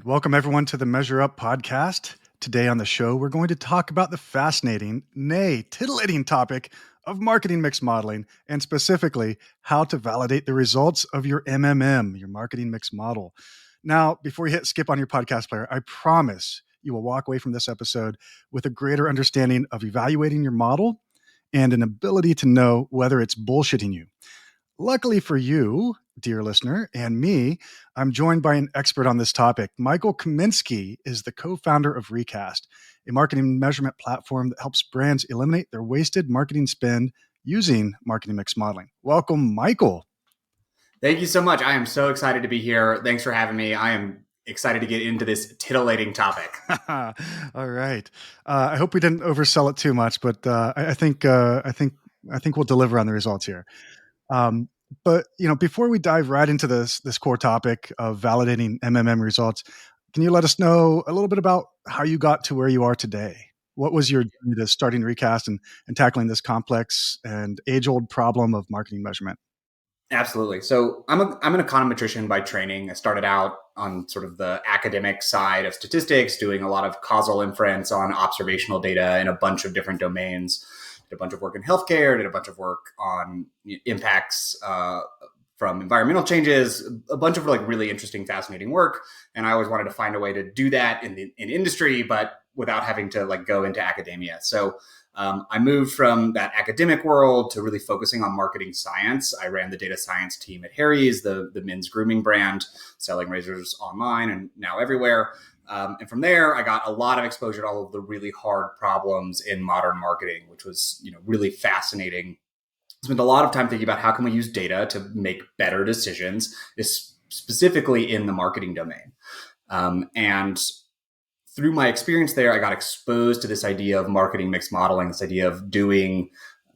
Welcome everyone to the Measure Up podcast. Today on the show, we're going to talk about the fascinating, nay, titillating topic of marketing mix modeling, and specifically how to validate the results of your MMM, your marketing mix model. Now, before you hit skip on your podcast player, I promise you will walk away from this episode with a greater understanding of evaluating your model and an ability to know whether it's bullshitting you. Luckily for you, dear listener, and me, I'm joined by an expert on this topic. Michael Kaminsky is the co-founder of Recast, a marketing measurement platform that helps brands eliminate their wasted marketing spend using marketing mix modeling. Welcome, Michael. Thank you so much. I am so excited to be here. Thanks for having me. I am excited to get into this titillating topic. All right. I hope we didn't oversell it too much, but I think we'll deliver on the results here. But before we dive right into this core topic of validating MMM results, can you let us know a little bit about how you got to where you are today? What was your journey to starting Recast and tackling this complex and age-old problem of marketing measurement? Absolutely. So I'm an econometrician by training. I started out on sort of the academic side of statistics, doing a lot of causal inference on observational data in a bunch of different domains. Did a bunch of work in healthcare, did a bunch of work on impacts from environmental changes, a bunch of really interesting, fascinating work. And I always wanted to find a way to do that in industry, but without having to go into academia. So I moved from that academic world to really focusing on marketing science. I ran the data science team at Harry's, the men's grooming brand, selling razors online and now everywhere. And from there, I got a lot of exposure to all of the really hard problems in modern marketing, which was really fascinating. Spent a lot of time thinking about how can we use data to make better decisions, specifically in the marketing domain. And through my experience there, I got exposed to this idea of marketing mix modeling, this idea of doing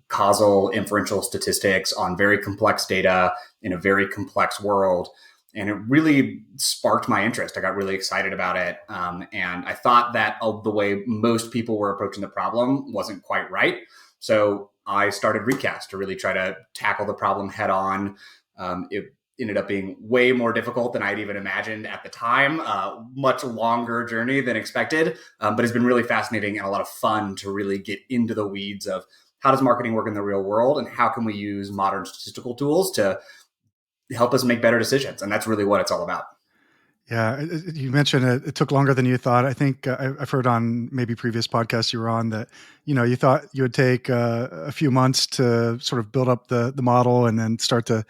causal inferential statistics on very complex data in a very complex world. And it really sparked my interest. I got really excited about it. And I thought that the way most people were approaching the problem wasn't quite right. So I started Recast to really try to tackle the problem head on. It ended up being way more difficult than I'd even imagined at the time. Much longer journey than expected, but it's been really fascinating and a lot of fun to really get into the weeds of how does marketing work in the real world and how can we use modern statistical tools to help us make better decisions. And that's really what it's all about. Yeah, you mentioned it took longer than you thought. I think I've heard on maybe previous podcasts you were on that, you thought you would take a few months to sort of build up the model and then start to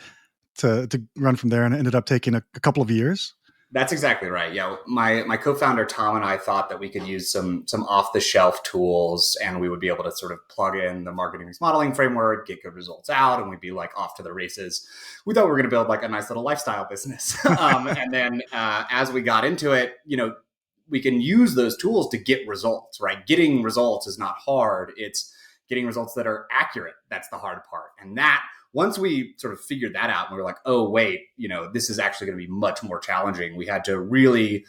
run from there, and it ended up taking a couple of years. That's exactly right. Yeah, my co-founder Tom and I thought that we could use some off-the-shelf tools, and we would be able to sort of plug in the marketing mix modeling framework, get good results out, and we'd be off to the races. We thought we were going to build a nice little lifestyle business, and then as we got into it, we can use those tools to get results. Right, getting results is not hard. It's getting results that are accurate. That's the hard part, and that. Once we sort of figured that out, and we were like, oh, wait, this is actually going to be much more challenging. We had to really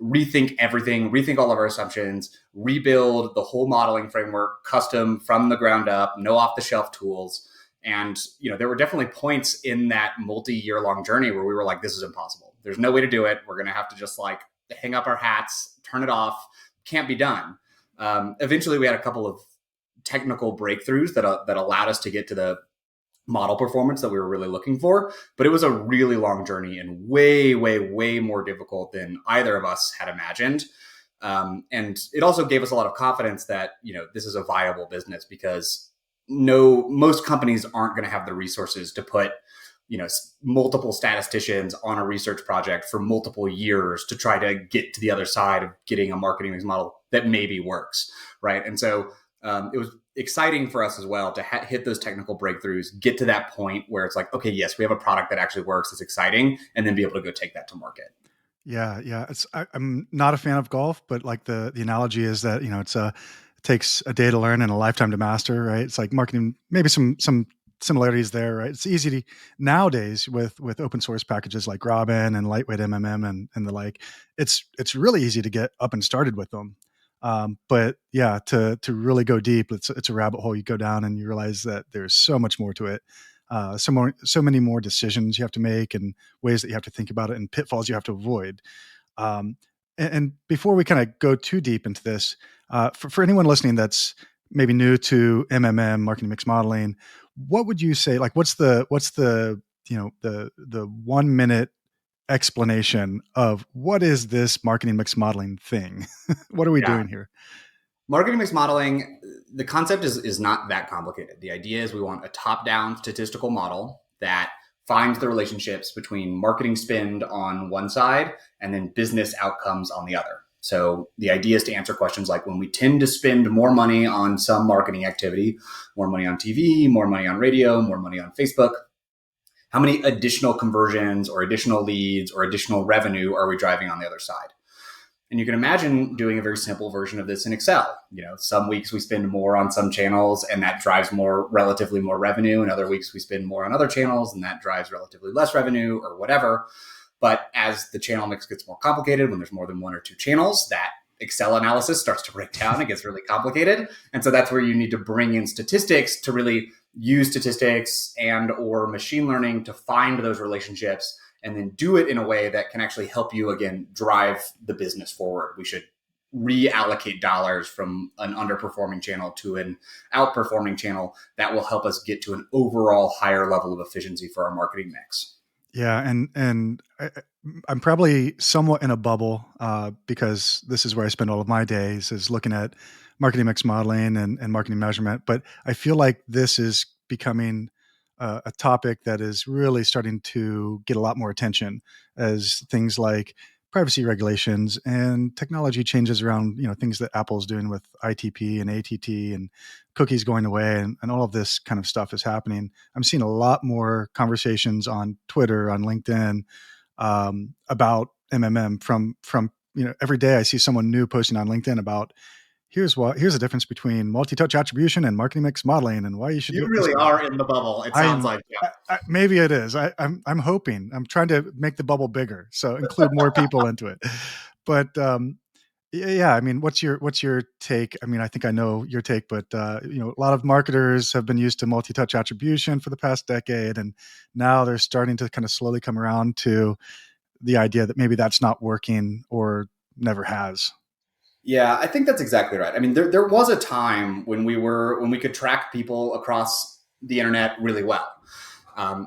rethink everything, rethink all of our assumptions, rebuild the whole modeling framework, custom from the ground up, no off-the-shelf tools. And, there were definitely points in that multi-year long journey where we were like, this is impossible. There's no way to do it. We're going to have to just hang up our hats, turn it off. Can't be done. Eventually, we had a couple of technical breakthroughs that allowed us to get to the model performance that we were really looking for, but it was a really long journey and way, way, way more difficult than either of us had imagined. And it also gave us a lot of confidence that, this is a viable business because most companies aren't going to have the resources to put, multiple statisticians on a research project for multiple years to try to get to the other side of getting a marketing mix model that maybe works. Right. And so it was exciting for us as well to hit those technical breakthroughs, get to that point where it's okay, yes, we have a product that actually works. It's exciting. And then be able to go take that to market. Yeah. I'm not a fan of golf, but the analogy is that, it takes a day to learn and a lifetime to master, right? It's like marketing, maybe some similarities there, right? It's easy to nowadays with open source packages like Robin and lightweight MMM and the like, it's really easy to get up and started with them. But yeah, to really go deep, it's a rabbit hole you go down and you realize that there's so much more to it. So many more decisions you have to make and ways that you have to think about it and pitfalls you have to avoid. And before we kind of go too deep into this, for anyone listening that's maybe new to MMM, marketing mix modeling, what would you say? Like, what's the the 1 minute explanation of what is this marketing mix modeling thing? What are we Yeah. doing here? Marketing mix modeling, the concept is not that complicated. The idea is we want a top-down statistical model that finds the relationships between marketing spend on one side and then business outcomes on the other. So the idea is to answer questions like, when we tend to spend more money on some marketing activity, more money on TV, more money on radio, more money on Facebook, how many additional conversions or additional leads or additional revenue are we driving on the other side? And you can imagine doing a very simple version of this in Excel. Some weeks we spend more on some channels and that drives relatively more revenue. And other weeks we spend more on other channels and that drives relatively less revenue or whatever. But as the channel mix gets more complicated, when there's more than one or two channels, that Excel analysis starts to break down. It gets really complicated. And so that's where you need to bring in statistics to really use statistics and or machine learning to find those relationships and then do it in a way that can actually help you, again, drive the business forward. We should reallocate dollars from an underperforming channel to an outperforming channel that will help us get to an overall higher level of efficiency for our marketing mix. Yeah, and I'm probably somewhat in a bubble because this is where I spend all of my days is looking at marketing mix modeling and marketing measurement. But I feel like this is becoming a topic that is really starting to get a lot more attention as things like privacy regulations and technology changes around, things that Apple's doing with ITP and ATT and cookies going away and all of this kind of stuff is happening. I'm seeing a lot more conversations on Twitter, on LinkedIn, about MMM from every day I see someone new posting on LinkedIn about here's the difference between multi-touch attribution and marketing mix modeling and why you should do You it this really way. are in the bubble. It I sounds am. like, yeah. Maybe it is. I'm hoping. I'm trying to make the bubble bigger, so include more people into it. But yeah, I mean, what's your take? I mean, I think I know your take, but a lot of marketers have been used to multi-touch attribution for the past decade, and now they're starting to kind of slowly come around to the idea that maybe that's not working or never has. Yeah, I think that's exactly right. I mean, there was a time when we could track people across the internet really well.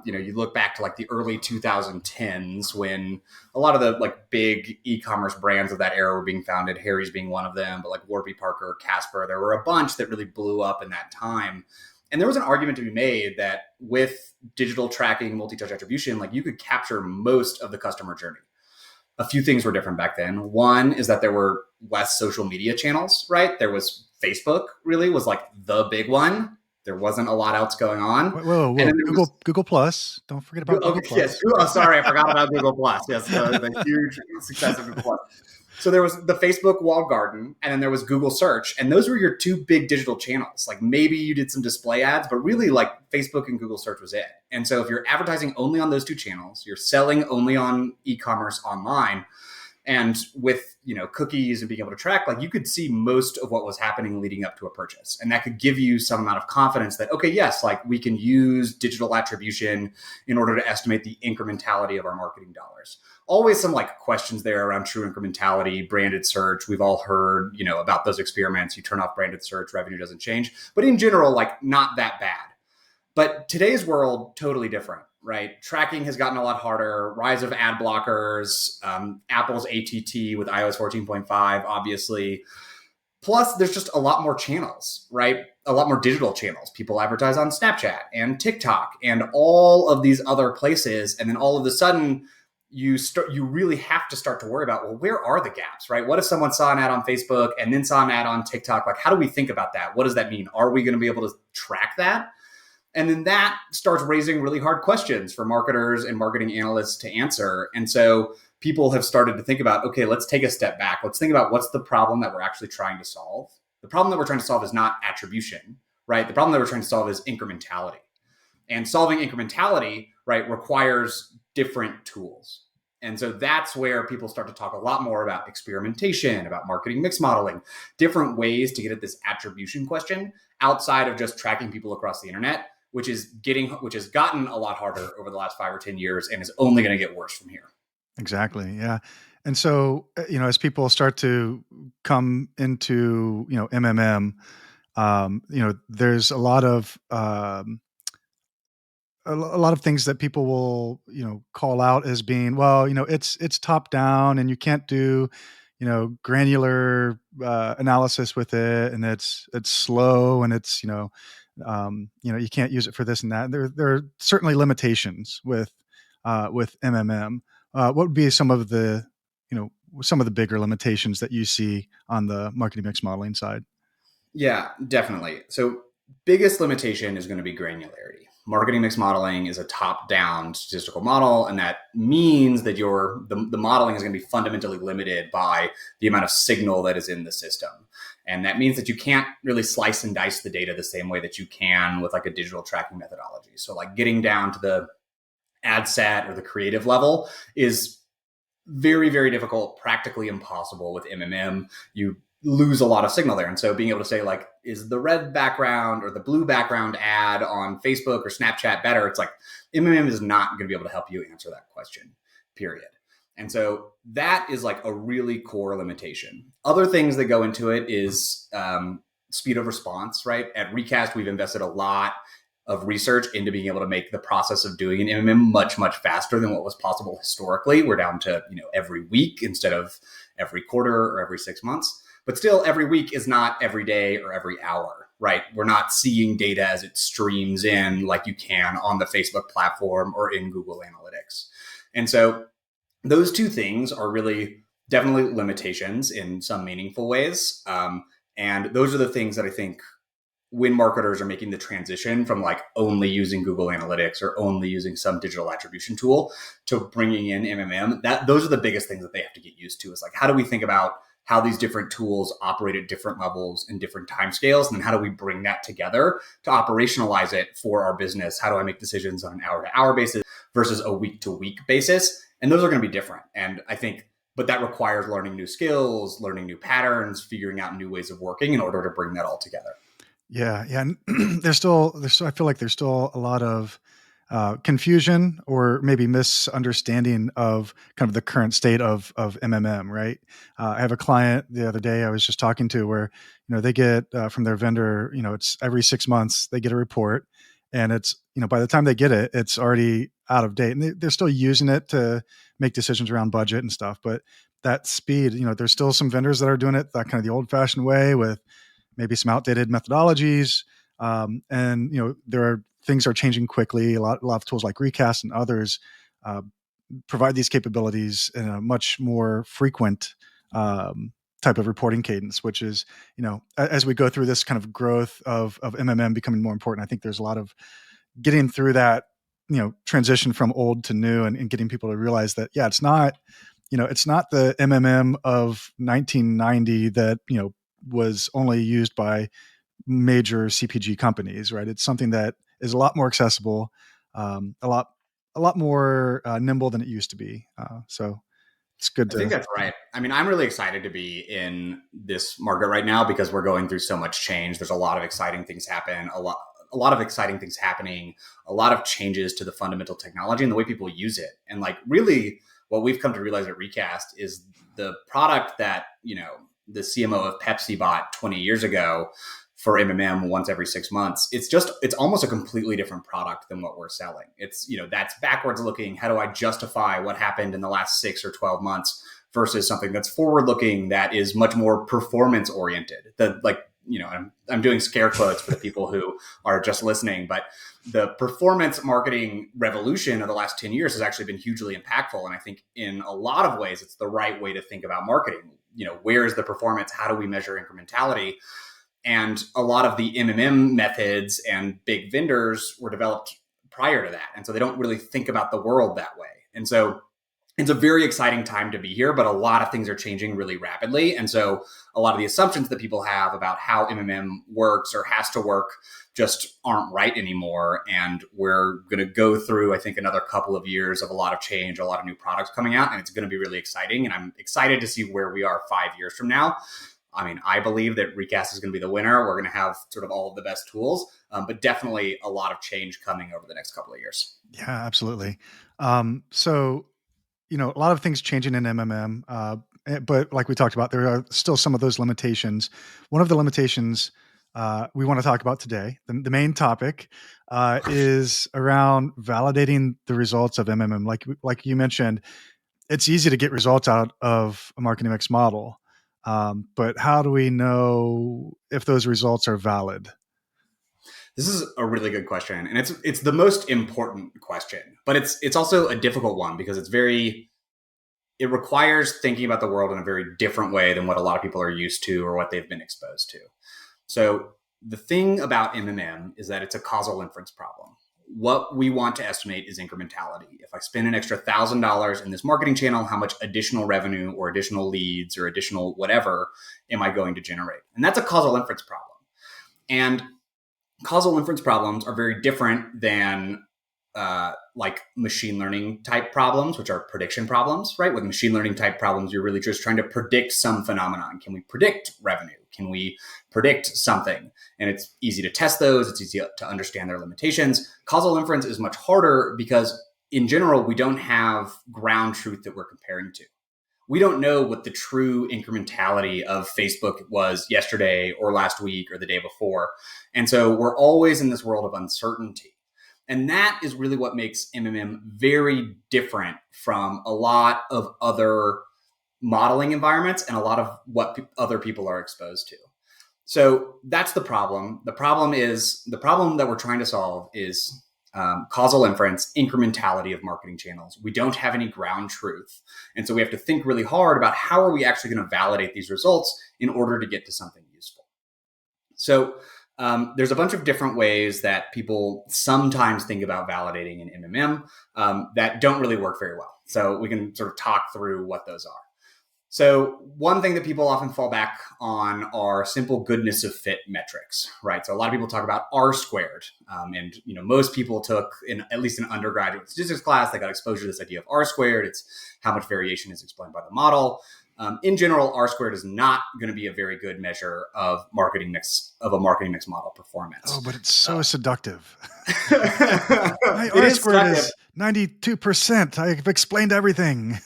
You look back to like the early 2010s when a lot of the like big e-commerce brands of that era were being founded, Harry's being one of them, but like Warby Parker, Casper, there were a bunch that really blew up in that time. And there was an argument to be made that with digital tracking, multi-touch attribution, like you could capture most of the customer journey. A few things were different back then. One is that there were less social media channels, right? There was Facebook really was like the big one. There wasn't a lot else going on. And Whoa! then there was Google Plus. Don't forget about Google yes. Plus. Oh, sorry, I forgot about Google Plus. Yes, the huge success of Google Plus. So there was the Facebook walled garden, and then there was Google Search, and those were your two big digital channels. Like maybe you did some display ads, but really like Facebook and Google Search was it. And so if you're advertising only on those two channels, you're selling only on e-commerce online, and with cookies and being able to track, like you could see most of what was happening leading up to a purchase, and that could give you some amount of confidence that okay, yes, like we can use digital attribution in order to estimate the incrementality of our marketing dollars. Always some like questions there around true incrementality, branded search. We've all heard about those experiments. You turn off branded search, revenue doesn't change, but in general, like not that bad. But today's world, totally different, right? Tracking has gotten a lot harder. Rise of ad blockers, Apple's ATT with iOS 14.5, obviously. Plus, there's just a lot more channels, right? A lot more digital channels. People advertise on Snapchat and TikTok and all of these other places. And then all of a sudden, you really have to start to worry about, well, where are the gaps, right? What if someone saw an ad on Facebook and then saw an ad on TikTok? Like, how do we think about that? What does that mean? Are we going to be able to track that? And then that starts raising really hard questions for marketers and marketing analysts to answer. And so people have started to think about, okay, let's take a step back. Let's think about what's the problem that we're actually trying to solve. The problem that we're trying to solve is not attribution, right? The problem that we're trying to solve is incrementality. And solving incrementality, right, requires different tools. And so that's where people start to talk a lot more about experimentation, about marketing mix modeling, different ways to get at this attribution question outside of just tracking people across the internet, which has gotten a lot harder over the last 5 or 10 years and is only going to get worse from here. Exactly. Yeah. And so, as people start to come into, MMM, there's a lot of things that people will, call out as being, well, it's top down and you can't do, granular analysis with it, and it's slow, and it's, you can't use it for this and that. There are certainly limitations with MMM. What would be you know, some of the bigger limitations that you see on the marketing mix modeling side? Yeah, definitely. So, biggest limitation is going to be granularity. Marketing mix modeling is a top-down statistical model, and that means that the modeling is going to be fundamentally limited by the amount of signal that is in the system. And that means that you can't really slice and dice the data the same way that you can with like a digital tracking methodology. So, like getting down to the ad set or the creative level is very, very difficult, practically impossible with MMM. You lose a lot of signal there. And so being able to say, like, is the red background or the blue background ad on Facebook or Snapchat better? It's like MMM is not going to be able to help you answer that question, period. And so that is like a really core limitation. Other things that go into it is speed of response, right? At Recast, we've invested a lot of research into being able to make the process of doing an MMM much, much faster than what was possible historically. We're down to, every week instead of every quarter or every 6 months. But still, every week is not every day or every hour, right? We're not seeing data as it streams in like you can on the Facebook platform or in Google Analytics. And so those two things are really definitely limitations in some meaningful ways. And those are the things that I think when marketers are making the transition from like only using Google Analytics or only using some digital attribution tool to bringing in MMM, those are the biggest things that they have to get used to, is like, how do we think about how these different tools operate at different levels and different timescales? And then how do we bring that together to operationalize it for our business? How do I make decisions on an hour to hour basis versus a week to week basis? And those are going to be different. And I think, but that requires learning new skills, learning new patterns, figuring out new ways of working in order to bring that all together. Yeah, yeah. And I feel like there's still a lot of confusion or maybe misunderstanding of kind of the current state of MMM, right? I have a client the other day I was just talking to where, they get from their vendor, it's every 6 months they get a report, and it's, by the time they get it, it's already out of date, and they're still using it to make decisions around budget and stuff. But that speed, there's still some vendors that are doing it that kind of the old fashioned way with maybe some outdated methodologies. And things are changing quickly. A lot of tools like Recast and others uh, provide these capabilities in a much more frequent type of reporting cadence, which is, as we go through this kind of growth of MMM becoming more important, I think there's a lot of getting through that, transition from old to new, and getting people to realize that, yeah, it's not the MMM of 1990 that, was only used by major CPG companies, right? It's something that is a lot more accessible, a lot more nimble than it used to be. So it's good I think to. that's right. I mean, I'm really excited to be in this market right now because we're going through so much change. There's a lot of exciting things a lot of exciting things happening, a lot of changes to the fundamental technology and the way people use it. And like really what we've come to realize at Recast is the product that, the CMO of Pepsi bought 20 years ago for MMM once every 6 months. It's almost a completely different product than what we're selling. It's, that's backwards looking. How do I justify what happened in the last 6 or 12 months versus something that's forward looking, that is much more performance oriented? I'm doing scare quotes for the people who are just listening, but the performance marketing revolution of the last 10 years has actually been hugely impactful. And I think in a lot of ways, it's the right way to think about marketing. Where is the performance? How do we measure incrementality? And a lot of the MMM methods and big vendors were developed prior to that. And so they don't really think about the world that way. And so it's a very exciting time to be here, but a lot of things are changing really rapidly. And so a lot of the assumptions that people have about how MMM works or has to work just aren't right anymore. And we're going to go through, I think, another couple of years of a lot of change, a lot of new products coming out, and it's going to be really exciting. And I'm excited to see where we are 5 years from now. I mean, I believe that Recast is going to be the winner. We're going to have sort of all of the best tools, but definitely a lot of change coming over the next couple of years. Yeah, absolutely. So a lot of things changing in MMM, but like we talked about, there are still some of those limitations. One of the limitations we want to talk about today, the main topic, is around validating the results of MMM. Like you mentioned, it's easy to get results out of a marketing mix model, but how do we know if those results are valid? This is a really good question, and it's the most important question, but it's also a difficult one because it requires thinking about the world in a very different way than what a lot of people are used to or what they've been exposed to. So the thing about MMM is that it's a causal inference problem. What we want to estimate is incrementality. If I spend an extra $1,000 in this marketing channel, how much additional revenue or additional leads or additional whatever am I going to generate? And that's a causal inference problem. And causal inference problems are very different than like machine learning type problems, which are prediction problems, right? With machine learning type problems, you're really just trying to predict some phenomenon. Can we predict revenue? Can we predict something? And it's easy to test those. It's easy to understand their limitations. Causal inference is much harder because in general, we don't have ground truth that we're comparing to. We don't know what the true incrementality of Facebook was yesterday or last week or the day before. And so we're always in this world of uncertainty. And that is really what makes MMM very different from a lot of other modeling environments and a lot of what other people are exposed to. So that's the problem. The problem that we're trying to solve is causal inference, incrementality of marketing channels. We don't have any ground truth. And so we have to think really hard about how are we actually going to validate these results in order to get to something useful. So there's a bunch of different ways that people sometimes think about validating in MMM that don't really work very well. So we can sort of talk through what those are. So one thing that people often fall back on are simple goodness of fit metrics, right? So a lot of people talk about R squared, and most people took at least an undergraduate statistics class, they got exposure to this idea of R squared. It's how much variation is explained by the model. In general, R squared is not going to be a very good measure of a marketing mix model performance. Oh, but it's so seductive. My It R is squared seductive. is 92%. I've explained everything.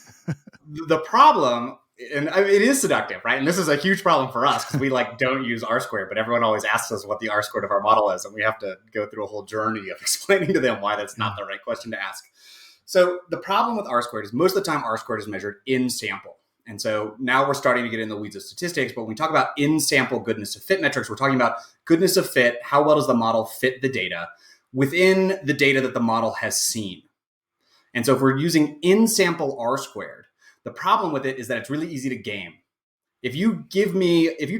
The problem, and it is seductive, right? And this is a huge problem for us because we don't use R squared, but everyone always asks us what the R squared of our model is, and we have to go through a whole journey of explaining to them why that's not the right question to ask. So the problem with R squared is most of the time R squared is measured in sample. And so now we're starting to get in the weeds of statistics, but when we talk about in-sample goodness of fit metrics, we're talking about goodness of fit. How well does the model fit the data within the data that the model has seen? And so if we're using in-sample R squared, the problem with it is that it's really easy to game. If you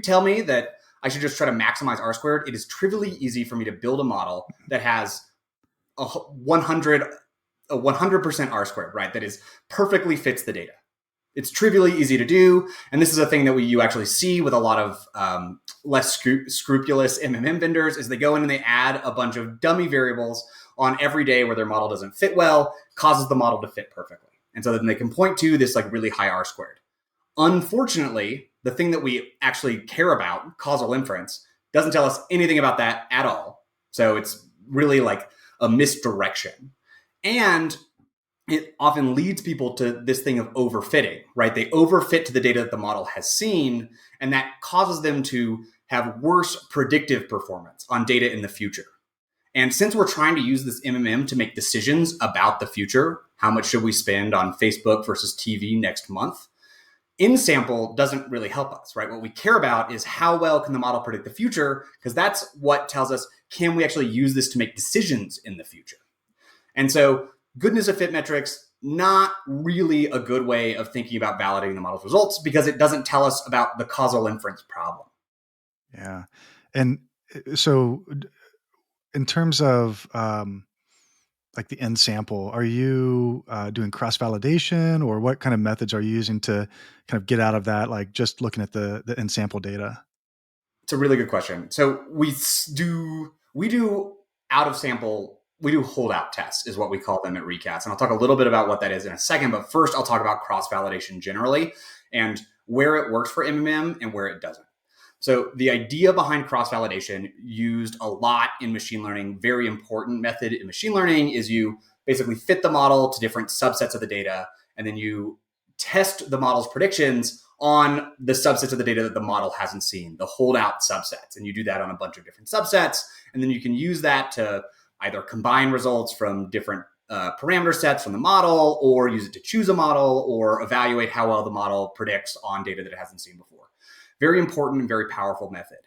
tell me that I should just try to maximize R squared, it is trivially easy for me to build a model that has a 100% R squared, right? That is perfectly fits the data. It's trivially easy to do. And this is a thing that you actually see with a lot of less scrupulous MMM vendors is they go in and they add a bunch of dummy variables on every day where their model doesn't fit well, causes the model to fit perfectly. And so then they can point to this really high R squared. Unfortunately, the thing that we actually care about, causal inference, doesn't tell us anything about that at all. So it's really a misdirection. And it often leads people to this thing of overfitting, right? They overfit to the data that the model has seen, and that causes them to have worse predictive performance on data in the future. And since we're trying to use this MMM to make decisions about the future, how much should we spend on Facebook versus TV next month? In-sample doesn't really help us, right? What we care about is how well can the model predict the future, because that's what tells us, can we actually use this to make decisions in the future? And so goodness of fit metrics, not really a good way of thinking about validating the model's results because it doesn't tell us about the causal inference problem. Yeah. And so in terms of the end sample, are you doing cross-validation, or what kind of methods are you using to kind of get out of that, just looking at the end sample data? It's a really good question. So we do out of sample, we do holdout tests is what we call them at Recast. And I'll talk a little bit about what that is in a second, but first I'll talk about cross-validation generally and where it works for MMM and where it doesn't. So the idea behind cross-validation, used a lot in machine learning, very important method in machine learning, is you basically fit the model to different subsets of the data, and then you test the model's predictions on the subsets of the data that the model hasn't seen, the holdout subsets. And you do that on a bunch of different subsets. And then you can use that to either combine results from different parameter sets from the model, or use it to choose a model, or evaluate how well the model predicts on data that it hasn't seen before. Very important and very powerful method.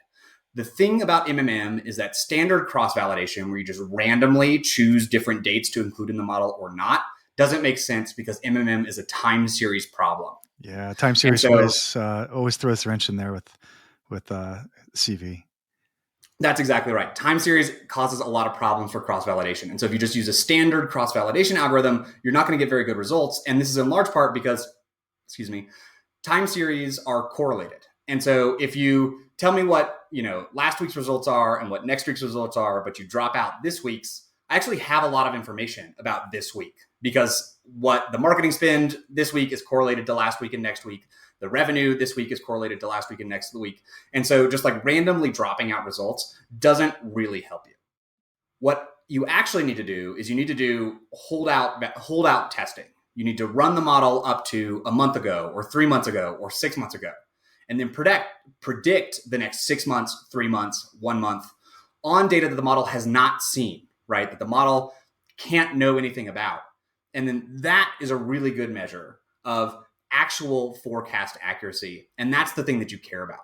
The thing about MMM is that standard cross-validation, where you just randomly choose different dates to include in the model or not, doesn't make sense because MMM is a time series problem. Yeah, time series always throws a wrench in there with CV. That's exactly right. Time series causes a lot of problems for cross-validation. And so if you just use a standard cross-validation algorithm, you're not going to get very good results. And this is in large part because, time series are correlated. And so if you tell me what, last week's results are and what next week's results are, but you drop out this week's, I actually have a lot of information about this week, because what the marketing spend this week is correlated to last week and next week. The revenue this week is correlated to last week and next week. And so just like randomly dropping out results doesn't really help you. What you actually need to do is you need to do holdout testing. You need to run the model up to a month ago or 3 months ago or 6 months ago, and then predict the next 6 months, 3 months, 1 month on data that the model has not seen, right? That the model can't know anything about. And then that is a really good measure of actual forecast accuracy. And that's the thing that you care about.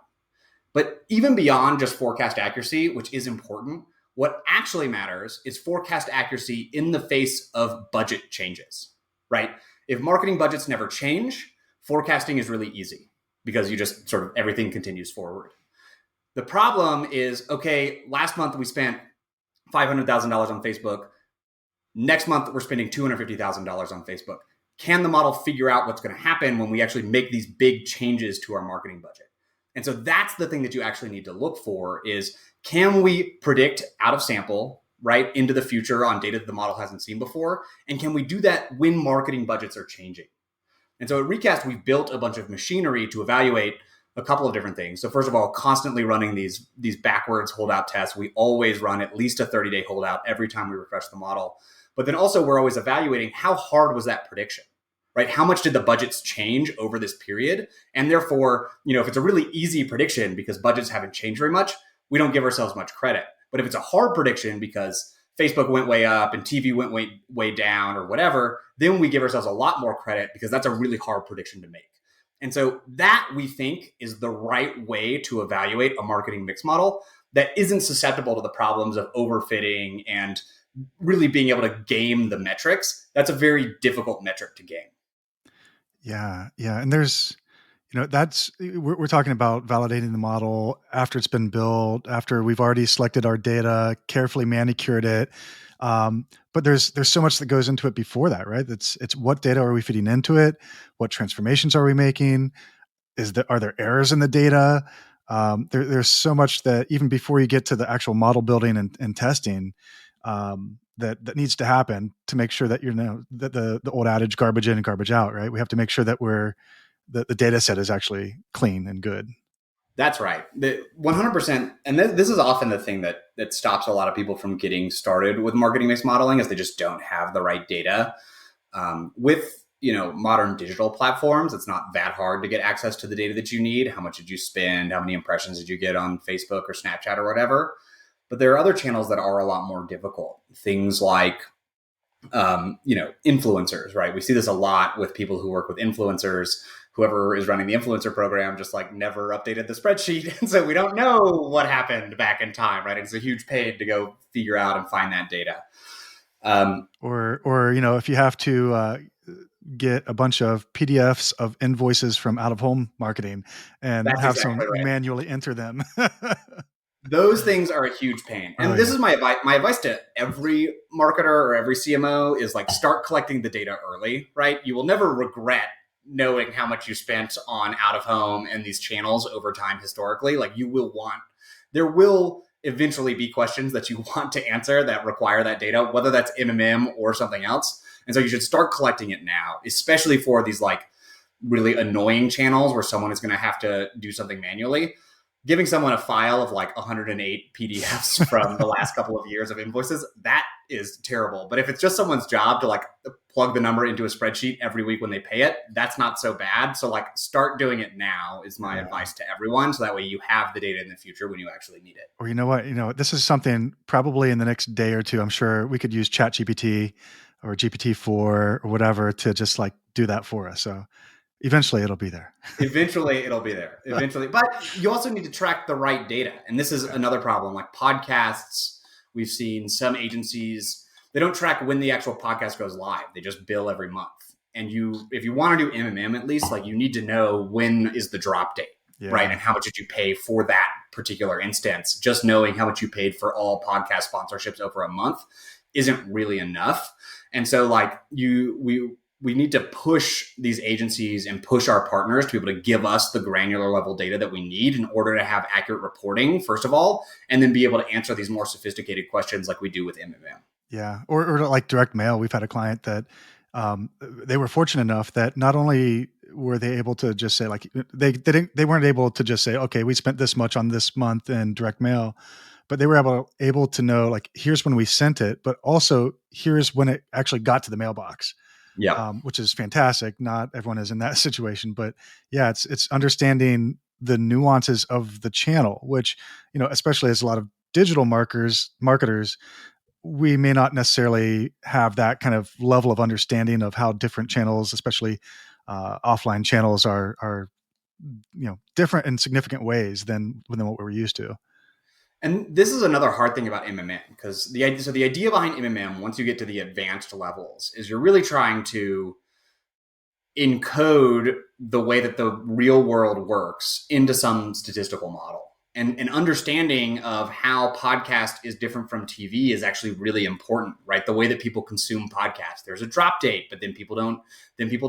But even beyond just forecast accuracy, which is important, what actually matters is forecast accuracy in the face of budget changes, right? If marketing budgets never change, forecasting is really easy because you just sort of everything continues forward. The problem is, okay, last month we spent $500,000 on Facebook. Next month, we're spending $250,000 on Facebook. Can the model figure out what's going to happen when we actually make these big changes to our marketing budget? And so that's the thing that you actually need to look for is, can we predict out of sample, right, into the future on data that the model hasn't seen before? And can we do that when marketing budgets are changing? And so at Recast, we've built a bunch of machinery to evaluate a couple of different things. So first of all, constantly running these backwards holdout tests. We always run at least a 30-day holdout every time we refresh the model. But then also we're always evaluating how hard was that prediction, right? How much did the budgets change over this period? And therefore, if it's a really easy prediction because budgets haven't changed very much, we don't give ourselves much credit. But if it's a hard prediction because Facebook went way up and TV went way down or whatever, then we give ourselves a lot more credit because that's a really hard prediction to make. And so that, we think, is the right way to evaluate a marketing mix model that isn't susceptible to the problems of overfitting and really being able to game the metrics. That's a very difficult metric to game. Yeah. And there's, we're talking about validating the model after it's been built, after we've already selected our data, carefully manicured it. But there's so much that goes into it before that, right? It's what data are we feeding into it? What transformations are we making? Are there errors in the data? There's so much that even before you get to the actual model building and testing, that needs to happen to make sure that that the old adage, garbage in and garbage out, right? We have to make sure that the data set is actually clean and good. That's right. 100%. And this is often the thing that stops a lot of people from getting started with marketing mix modeling, is they just don't have the right data. With modern digital platforms, it's not that hard to get access to the data that you need. How much did you spend? How many impressions did you get on Facebook or Snapchat or whatever? But there are other channels that are a lot more difficult. Things like, influencers, right? We see this a lot with people who work with influencers. Whoever is running the influencer program just never updated the spreadsheet. And so we don't know what happened back in time, right? It's a huge pain to go figure out and find that data. Or if you have to get a bunch of PDFs of invoices from out-of-home marketing and have someone manually enter them. Those things are a huge pain. And this is my advice to every marketer or every CMO is start collecting the data early, right? You will never regret knowing how much you spent on out-of-home and these channels over time historically. There will eventually be questions that you want to answer that require that data, whether that's MMM or something else. And so you should start collecting it now, especially for these really annoying channels where someone is going to have to do something manually. Giving someone a file of 108 PDFs from the last couple of years of invoices, that is terrible. But if it's just someone's job to plug the number into a spreadsheet every week when they pay it. That's not so bad. So like start doing it now is my advice to everyone. So that way you have the data in the future when you actually need it. Or you know what, this is something probably in the next day or two, I'm sure we could use ChatGPT or GPT-4 or whatever to just like do that for us. So eventually it'll be there. Eventually it'll be there. Eventually. But you also need to track the right data. And this is another problem. Like podcasts, we've seen some agencies, they don't track when the actual podcast goes live. They just bill every month. And if you want to do MMM at least, like you need to know when is the drop date, right? And how much did you pay for that particular instance? Just knowing how much you paid for all podcast sponsorships over a month isn't really enough. And so like we need to push these agencies and push our partners to be able to give us the granular level data that we need in order to have accurate reporting, first of all, and then be able to answer these more sophisticated questions like we do with MMM. Yeah. Or like direct mail. We've had a client that they were fortunate enough that not only were they able to just say like, they weren't able to just say, okay, we spent this much on this month in direct mail, but they were able to know like, here's when we sent it, but also here's when it actually got to the mailbox. Yeah. Which is fantastic. Not everyone is in that situation, but yeah, it's understanding the nuances of the channel, which, especially as a lot of digital marketers, we may not necessarily have that kind of level of understanding of how different channels, especially offline channels are, different in significant ways than what we're used to. And this is another hard thing about MMM, because the idea behind MMM, once you get to the advanced levels, is you're really trying to encode the way that the real world works into some statistical model. And an understanding of how podcast is different from TV is actually really important, right? The way that people consume podcasts. There's a drop date, but then people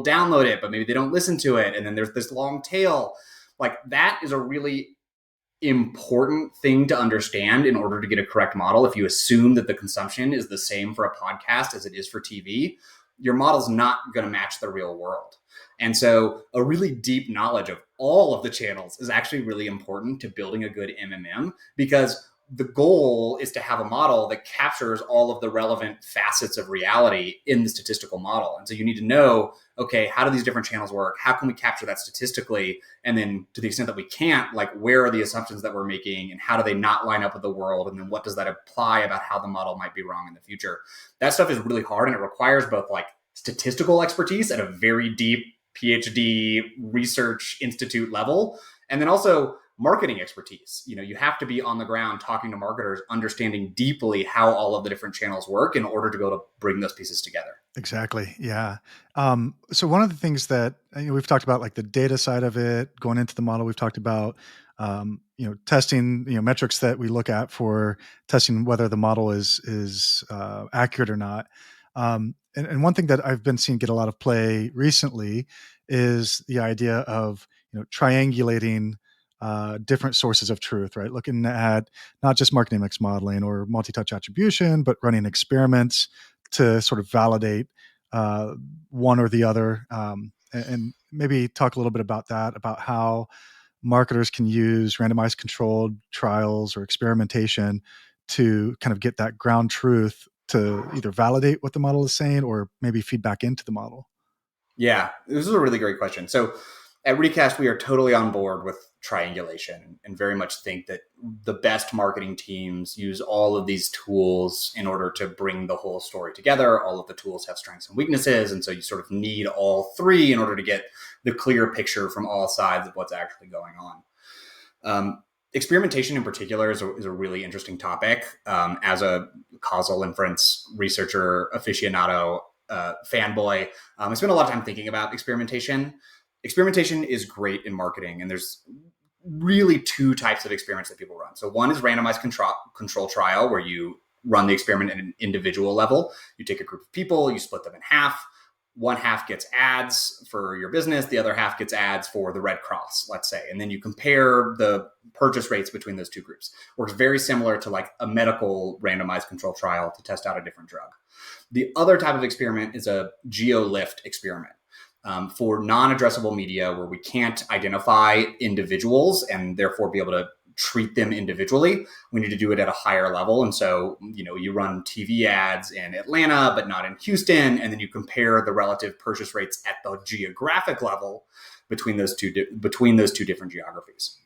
download it, but maybe they don't listen to it. And then there's this long tail. Like that is a really important thing to understand in order to get a correct model. If you assume that the consumption is the same for a podcast as it is for TV, your model's not going to match the real world. And so a really deep knowledge of all of the channels is actually really important to building a good MMM, because the goal is to have a model that captures all of the relevant facets of reality in the statistical model. And so you need to know, okay, how do these different channels work? How can we capture that statistically? And then to the extent that we can't, like where are the assumptions that we're making and how do they not line up with the world? And then what does that imply about how the model might be wrong in the future? That stuff is really hard, and it requires both like statistical expertise at a very deep PhD research institute level, and then also marketing expertise. You have to be on the ground talking to marketers, understanding deeply how all of the different channels work in order to be able to bring those pieces together. Exactly. Yeah. So one of the things that we've talked about, like the data side of it, going into the model, we've talked about, testing, metrics that we look at for testing whether the model is accurate or not. And one thing that I've been seeing get a lot of play recently is the idea of triangulating different sources of truth, right? Looking at not just marketing mix modeling or multi-touch attribution, but running experiments to sort of validate one or the other, and maybe talk a little bit about that, about how marketers can use randomized controlled trials or experimentation to kind of get that ground truth to either validate what the model is saying or maybe feedback into the model. Yeah, this is a really great question. So at Recast, we are totally on board with triangulation and very much think that the best marketing teams use all of these tools in order to bring the whole story together. All of the tools have strengths and weaknesses. And so you sort of need all three in order to get the clear picture from all sides of what's actually going on. Experimentation in particular is a really interesting topic. As a causal inference researcher, aficionado, fanboy, I spend a lot of time thinking about experimentation. Experimentation is great in marketing, and there's really two types of experiments that people run. So one is randomized control trial, where you run the experiment at an individual level. You take a group of people, you split them in half. One half gets ads for your business, the other half gets ads for the Red Cross, let's say. And then you compare the purchase rates between those two groups. Works very similar to like a medical randomized control trial to test out a different drug. The other type of experiment is a GeoLift experiment. For non-addressable media where we can't identify individuals and therefore be able to treat them individually. We need to do it at a higher level. And so, you run TV ads in Atlanta, but not in Houston. And then you compare the relative purchase rates at the geographic level between those two different geographies.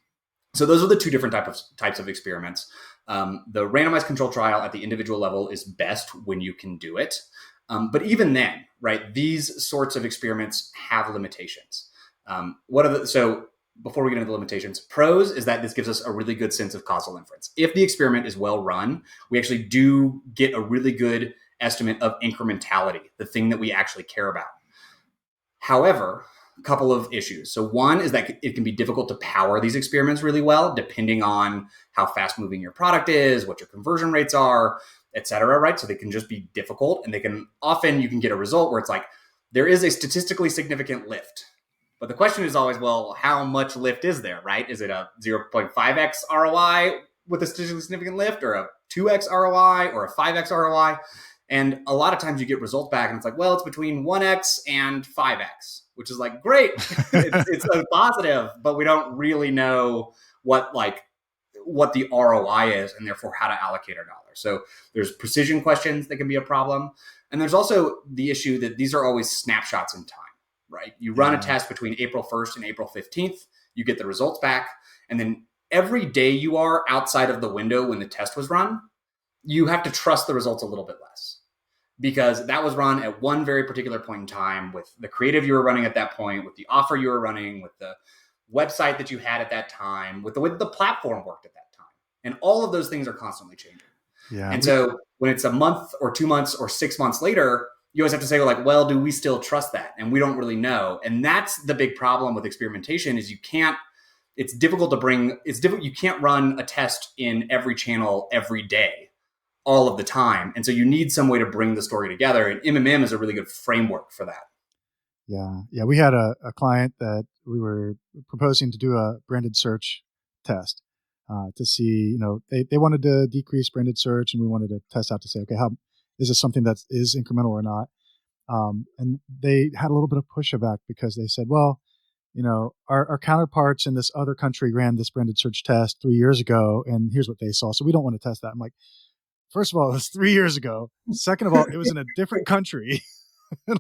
So those are the two different types of experiments. The randomized control trial at the individual level is best when you can do it. But even then, right, these sorts of experiments have limitations. So before we get into the limitations, pros is that this gives us a really good sense of causal inference. If the experiment is well run, we actually do get a really good estimate of incrementality, the thing that we actually care about. However, a couple of issues. So one is that it can be difficult to power these experiments really well, depending on how fast moving your product is, what your conversion rates are, et cetera, right? So they can just be difficult, and you can get a result where it's like, there is a statistically significant lift. But the question is always, well, how much lift is there, right? Is it a 0.5x ROI with a statistically significant lift, or a 2x ROI, or a 5x ROI? And a lot of times you get results back and it's like, well, it's between 1x and 5x, which is like, great. it's a positive, but we don't really know what the ROI is, and therefore how to allocate our dollars. So there's precision questions that can be a problem. And there's also the issue that these are always snapshots in time, right? You run a test between April 1st and April 15th, you get the results back. And then every day you are outside of the window when the test was run, you have to trust the results a little bit less, because that was run at one very particular point in time with the creative you were running at that point, with the offer you were running, with the website that you had at that time, with the way the platform worked at that time. And all of those things are constantly changing. Yeah. And so when it's a month or 2 months or 6 months later, you always have to say, like, well, do we still trust that? And we don't really know. And that's the big problem with experimentation is you can't run a test in every channel every day, all of the time. And so you need some way to bring the story together. And MMM is a really good framework for that. Yeah. We had a client that we were proposing to do a branded search test to see, they wanted to decrease branded search, and we wanted to test out to say, okay, how is this something that is incremental or not? And they had a little bit of pushback because they said, well, our counterparts in this other country ran this branded search test 3 years ago, and here's what they saw. So we don't want to test that. I'm like, first of all, it was 3 years ago. Second of all, it was in a different country. And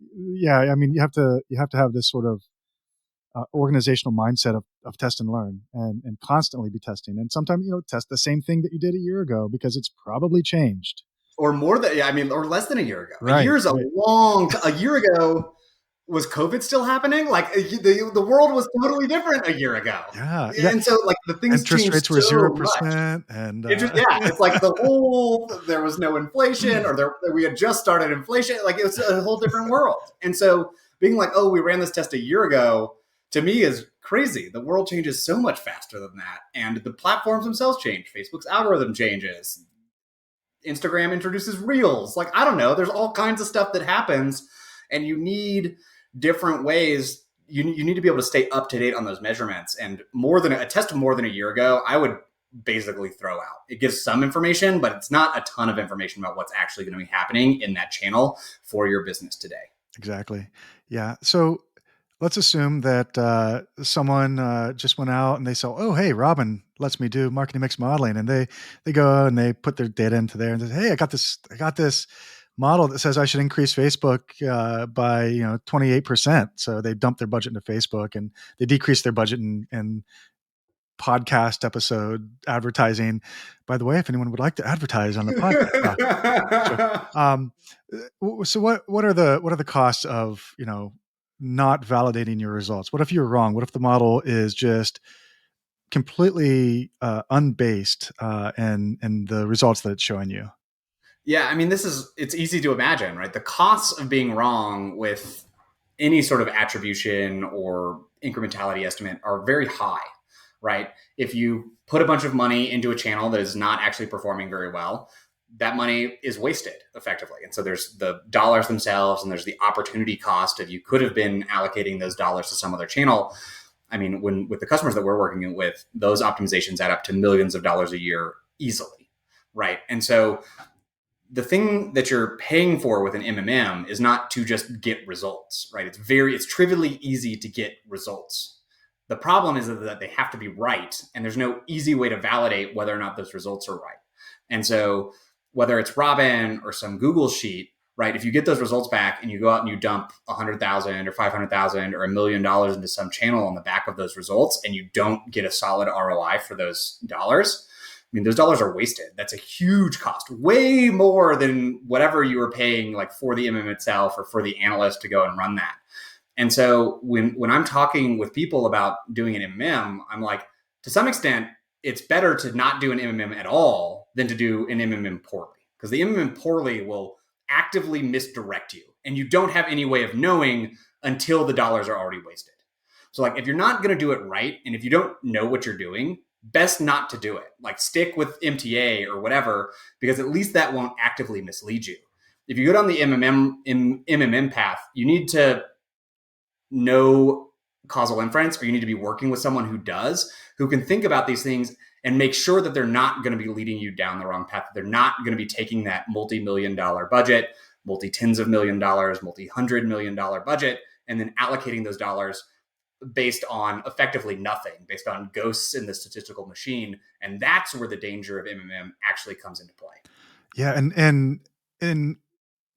you have to have this sort of organizational mindset of test and learn, and constantly be testing. And sometimes, test the same thing that you did a year ago because it's probably changed. Or more than, or less than a year ago. Right, a year is a year ago. Was COVID still happening? The world was totally different a year ago. Yeah. And so the things interest changed rates were so 0%, and it's like there was no inflation, or we had just started inflation. It was a whole different world. And so being like, oh, we ran this test a year ago, to me is crazy. The world changes so much faster than that, and the platforms themselves change. Facebook's algorithm changes. Instagram introduces Reels. I don't know. There's all kinds of stuff that happens, and you need different ways. You need to be able to stay up to date on those measurements. And a test of more than a year ago, I would basically throw out. It gives some information, but it's not a ton of information about what's actually going to be happening in that channel for your business today. Exactly. Yeah. So let's assume that someone just went out and they saw, oh, hey, Robin lets me do marketing mix modeling, and they go and they put their data into there and say, hey, I got this model that says I should increase Facebook by 28%. So they dump their budget into Facebook, and they decrease their budget in podcast episode advertising. By the way, if anyone would like to advertise on the podcast, so what are the costs of not validating your results? What if you're wrong? What if the model is just completely unbased and the results that it's showing you? Yeah, it's easy to imagine, right? The costs of being wrong with any sort of attribution or incrementality estimate are very high, right? If you put a bunch of money into a channel that is not actually performing very well, that money is wasted effectively. And so there's the dollars themselves, and there's the opportunity cost of you could have been allocating those dollars to some other channel. With the customers that we're working with, those optimizations add up to millions of dollars a year easily, right? And so the thing that you're paying for with an MMM is not to just get results, right? It's trivially easy to get results. The problem is that they have to be right, and there's no easy way to validate whether or not those results are right. And so whether it's Robin or some Google sheet, right? If you get those results back and you go out and you dump 100,000 or 500,000 or $1 million into some channel on the back of those results, and you don't get a solid ROI for those dollars, I mean, those dollars are wasted. That's a huge cost, way more than whatever you were paying like for the MM itself or for the analyst to go and run that. And so when I'm talking with people about doing an MMM, I'm like, to some extent, it's better to not do an MMM at all than to do an MMM poorly, because the MMM poorly will actively misdirect you, and you don't have any way of knowing until the dollars are already wasted. So like, if you're not going to do it right, and if you don't know what you're doing, best not to do it. Like, stick with MTA or whatever, because at least that won't actively mislead you. If you go down the MMM path, you need to know causal inference, or you need to be working with someone who does, who can think about these things and make sure that they're not going to be leading you down the wrong path. They're not going to be taking that multi-million-dollar budget, multi-tens of million dollars, multi-$100 million budget, and then allocating those dollars based on effectively nothing, based on ghosts in the statistical machine. And that's where the danger of MMM actually comes into play. Yeah, and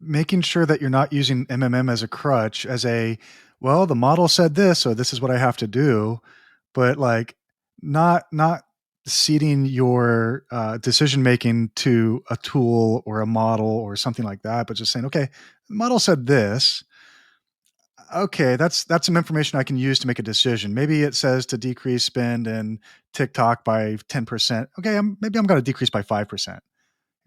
making sure that you're not using MMM as a crutch, as a, well, the model said this, so this is what I have to do, but like not ceding your decision making to a tool or a model or something like that, but just saying, okay, the model said this. Okay, that's some information I can use to make a decision. Maybe it says to decrease spend in TikTok by 10%. Okay, maybe I'm going to decrease by 5%.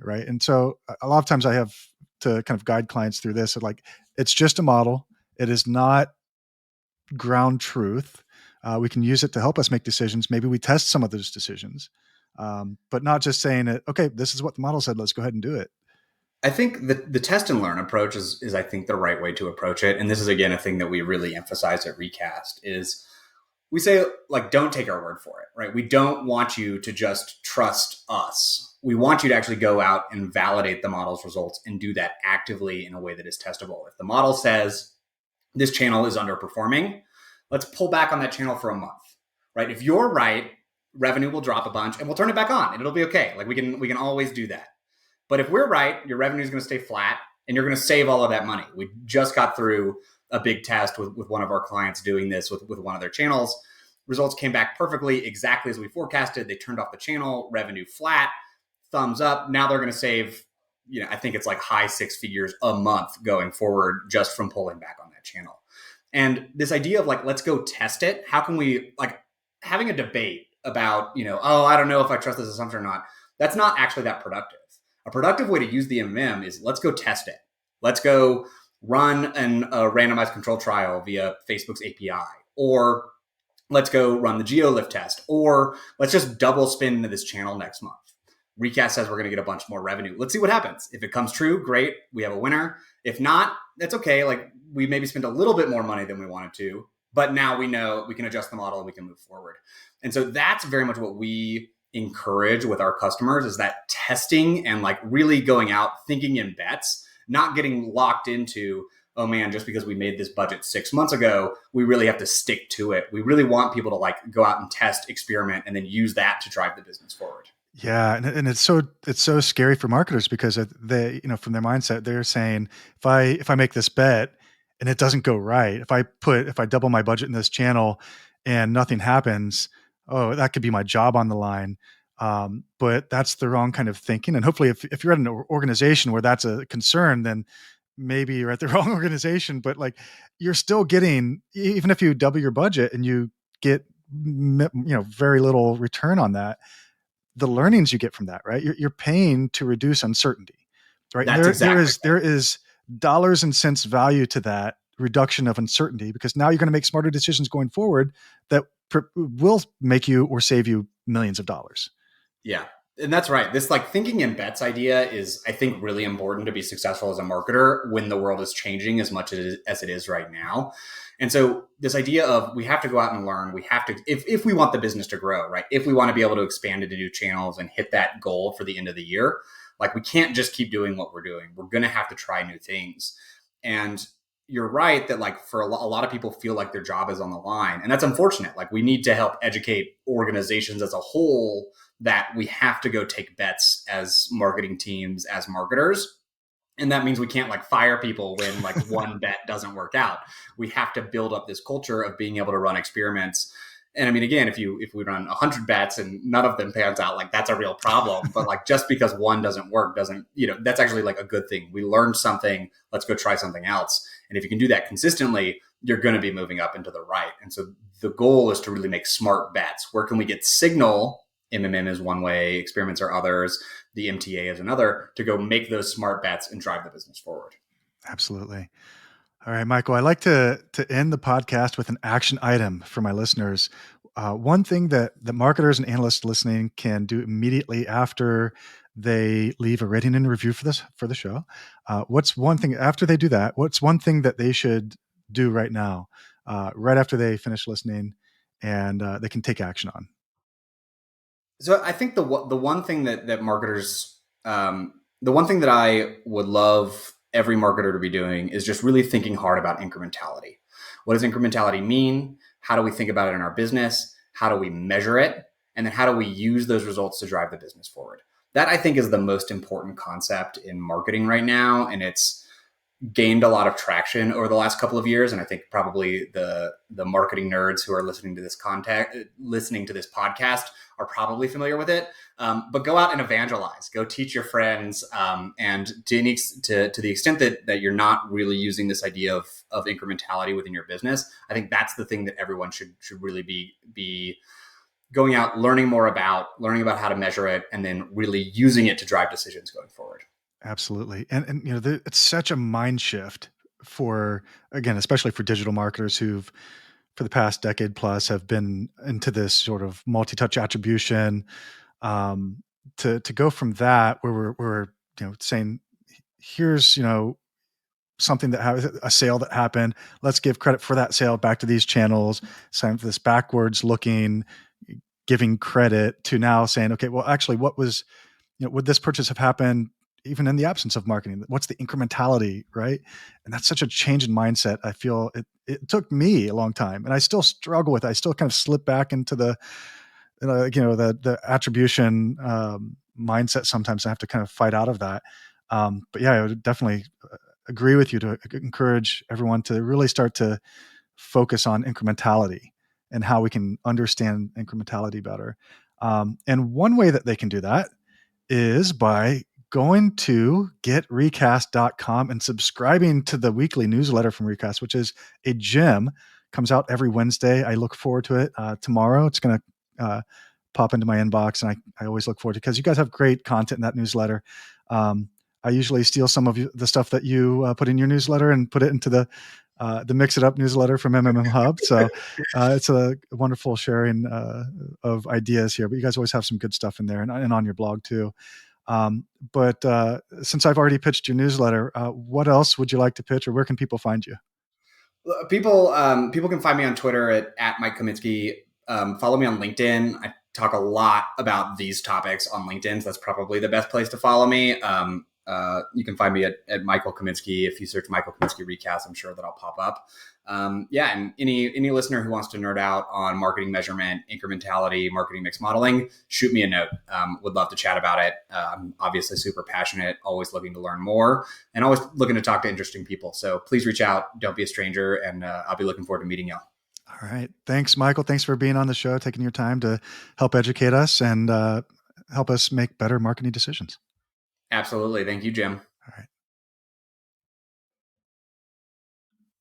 Right. And so a lot of times I have to kind of guide clients through this. Like, it's just a model. It is not ground truth. We can use it to help us make decisions. Maybe we test some of those decisions, but not just saying it, okay, this is what the model said, let's go ahead and do it. I think the test and learn approach is I think the right way to approach it. And this is, again, a thing that we really emphasize at Recast is we say, like, don't take our word for it, right? We don't want you to just trust us. We want you to actually go out and validate the model's results and do that actively in a way that is testable. If the model says this channel is underperforming, let's pull back on that channel for a month, right? If you're right, revenue will drop a bunch and we'll turn it back on and it'll be okay. Like, we can always do that. But if we're right, your revenue is going to stay flat and you're going to save all of that money. We just got through a big test with one of our clients doing this with one of their channels. Results came back perfectly, exactly as we forecasted. They turned off the channel, revenue flat, thumbs up. Now they're going to save, I think it's like high six figures a month going forward just from pulling back on that channel. And this idea of like, let's go test it. How can we, like, having a debate about, oh, I don't know if I trust this assumption or not. That's not actually that productive. A productive way to use the MMM is, let's go test it. Let's go run a randomized control trial via Facebook's API, or let's go run the GeoLift test, or let's just double spin into this channel next month. Recast says we're going to get a bunch more revenue. Let's see what happens. If it comes true, great. We have a winner. If not, that's okay. Like, we maybe spent a little bit more money than we wanted to, but now we know we can adjust the model and we can move forward. And so that's very much what we encourage with our customers, is that testing and like really going out, thinking in bets, not getting locked into, oh man, just because we made this budget 6 months ago, we really have to stick to it. We really want people to like go out and test, experiment, and then use that to drive the business forward. Yeah, and it's so scary for marketers, because they, from their mindset, they're saying, if I make this bet and it doesn't go right, if I double my budget in this channel and nothing happens, oh, that could be my job on the line. But that's the wrong kind of thinking. And hopefully, if you're at an organization where that's a concern, then maybe you're at the wrong organization. But like, you're still getting, even if you double your budget and you get very little return on that, the learnings you get from that, right? You're paying to reduce uncertainty, right? That's There is dollars and cents value to that reduction of uncertainty, because now you're going to make smarter decisions going forward that will make you or save you millions of dollars. Yeah. And that's right. This like thinking in bets idea is, I think, really important to be successful as a marketer when the world is changing as much as it is right now. And so this idea of, we have to go out and learn, we have to, if we want the business to grow, right? If we want to be able to expand into new channels and hit that goal for the end of the year, like, we can't just keep doing what we're doing. We're going to have to try new things. And you're right that like for a lot of people feel like their job is on the line, and that's unfortunate. Like we need to help educate organizations as a whole that we have to go take bets as marketing teams, as marketers. And that means we can't like fire people when like one bet doesn't work out. We have to build up this culture of being able to run experiments. And I mean, again, if we run 100 bets and none of them pans out, like that's a real problem. But like just because one doesn't work doesn't, that's actually like a good thing. We learned something. Let's go try something else. And if you can do that consistently, you're going to be moving up into the right. And so the goal is to really make smart bets. Where can we get signal? MMM is one way, experiments are others, the MTA is another, to go make those smart bets and drive the business forward. Absolutely. All right, Michael, I like to end the podcast with an action item for my listeners. One thing that the marketers and analysts listening can do immediately after they leave a rating and review for the show. What's one thing after they do that? What's one thing that they should do right now, right after they finish listening, and they can take action on? So I think the one thing that marketers, the one thing that I would love every marketer to be doing is just really thinking hard about incrementality. What does incrementality mean? How do we think about it in our business? How do we measure it? And then how do we use those results to drive the business forward? That I think is the most important concept in marketing right now. And it's gained a lot of traction over the last couple of years. And I think probably the marketing nerds who are listening to this podcast are probably familiar with it. But go out and evangelize, go teach your friends. And to the extent that you're not really using this idea of incrementality within your business, I think that's the thing that everyone should really be going out, learning about how to measure it, and then really using it to drive decisions going forward. Absolutely. And it's such a mind shift for, again, especially for digital marketers who've for the past decade plus have been into this sort of multi-touch attribution, to go from that where we're saying, here's something a sale that happened, let's give credit for that sale back to these channels, some of this backwards looking, giving credit, to now saying, okay, well, actually, what was, would this purchase have happened even in the absence of marketing? What's the incrementality, right? And that's such a change in mindset. I feel it took me a long time, and I still struggle with it. I still kind of slip back into the attribution mindset. Sometimes I have to kind of fight out of that. But yeah, I would definitely agree with you to encourage everyone to really start to focus on incrementality and how we can understand incrementality better. And one way that they can do that is by going to getrecast.com and subscribing to the weekly newsletter from Recast, which is a gem. Comes out every Wednesday. I look forward to it. Tomorrow it's going to pop into my inbox, and I always look forward to it because you guys have great content in that newsletter. I usually steal some of the stuff that you put in your newsletter and put it into the Mix It Up newsletter from MMM Hub. So it's a wonderful sharing of ideas here, but you guys always have some good stuff in there, and on your blog too. But since I've already pitched your newsletter, what else would you like to pitch, or where can people find you? People can find me on Twitter at Mike Kaminsky. Follow me on LinkedIn. I talk a lot about these topics on LinkedIn, so that's probably the best place to follow me. You can find me at Michael Kaminsky. If you search Michael Kaminsky Recast, I'm sure that I'll pop up. And any listener who wants to nerd out on marketing measurement, incrementality, marketing mix modeling, shoot me a note. Would love to chat about it. I'm obviously super passionate, always looking to learn more, and always looking to talk to interesting people. So please reach out. Don't be a stranger, and I'll be looking forward to meeting y'all. All right. Thanks, Michael. Thanks for being on the show, taking your time to help educate us and help us make better marketing decisions. Absolutely. Thank you, Jim.